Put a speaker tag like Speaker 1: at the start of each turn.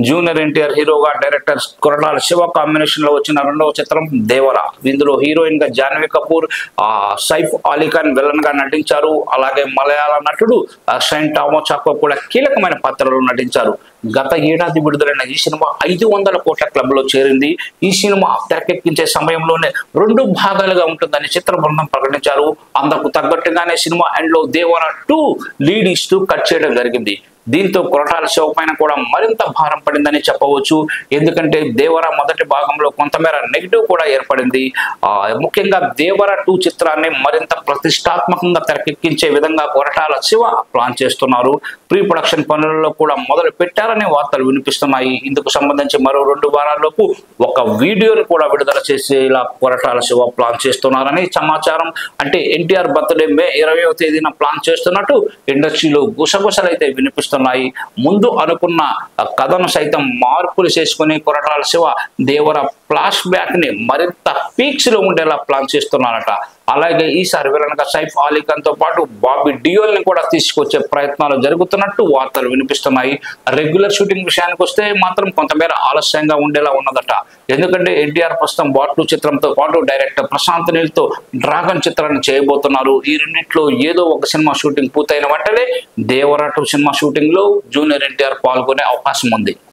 Speaker 1: Junior NTR హీరోగా director Koratala Shiva combination లో వచ్చిన రెండవ చిత్రం దేవర. ఇందులో హీరోయిన్ గా జాన్వీ కపూర్, సైఫ్ అలీ ఖాన్ విలన్ గా నటించారు. అలాగే మలయాళ నటుడు షైన్ టామో చాకో కూడా కీలకమైన పాత్రలో నటించారు. గత ఏడాది విడుదలైన ఈ సినిమా 500 కోట్ల క్లబ్ లో చేరింది. ఈ సినిమా తెరకెక్కించే సమయంలోనే 2 భాగాలుగా ఉంటుందని చిత్ర బృందం ప్రకటించారు. అందుకు తగ్గట్టుగానే సినిమా ఎండ్ లో దేవర 2 లీడ్ ఇస్తూ కట్ చేయడం జరిగింది. దీంతో కొరటాల శివ పైన కూడా మరింత భారం పడిందని చెప్పవచ్చు. ఎందుకంటే దేవర మొదటి భాగంలో కొంతమేర నెగిటివ్ కూడా ఏర్పడింది. ముఖ్యంగా దేవర 2 చిత్రాన్ని మరింత ప్రతిష్టాత్మకంగా తెరకెక్కించే విధంగా కొరటాల శివ ప్లాన్ చేస్తున్నారు. ప్రీ ప్రొడక్షన్ పనులలో కూడా మొదలు పెట్టారనే వార్తలు వినిపిస్తున్నాయి. ఇందుకు సంబంధించి మరో 2 వారాల్లోపు ఒక వీడియోని కూడా విడుదల చేసేలా కొరటాల శివ ప్లాన్ చేస్తున్నారని సమాచారం. అంటే ఎన్టీఆర్ బర్త్డే మే 20వ తేదీన ప్లాన్ చేస్తున్నట్టు ఇండస్ట్రీలో గుసగుసలు అయితే వినిపిస్తున్నాయి. ముందు అనుకున్న కథను సైతం మార్పులు చేసుకుని కొరటాల శివ దేవర ఫ్లాష్ బ్యాక్ ని మరింత పీక్స్ లో ఉండేలా ప్లాన్ చేస్తున్నారట. అలాగే ఈసారి విలన్ గా సైఫ్ అలీ ఖాన్ తో పాటు బాబీ డియోల్ ని కూడా తీసుకొచ్చే ప్రయత్నాలు జరుగుతున్నట్టు వార్తలు వినిపిస్తున్నాయి. రెగ్యులర్ షూటింగ్ విషయానికి వస్తే మాత్రం కొంతమేర ఆలస్యంగా ఉండేలా ఉన్నదట. ఎందుకంటే ఎన్టీఆర్ ప్రస్తుతం బాట్ 2 చిత్రంతో పాటు డైరెక్టర్ ప్రశాంత్ నీల్ తో డ్రాగన్ చిత్రాన్ని చేయబోతున్నారు. ఈ రెండింటిలో ఏదో ఒక సినిమా షూటింగ్ పూర్తయిన వెంటనే దేవర 2 సినిమా షూటింగ్ లో జూనియర్ ఎన్టీఆర్ పాల్గొనే అవకాశం ఉంది.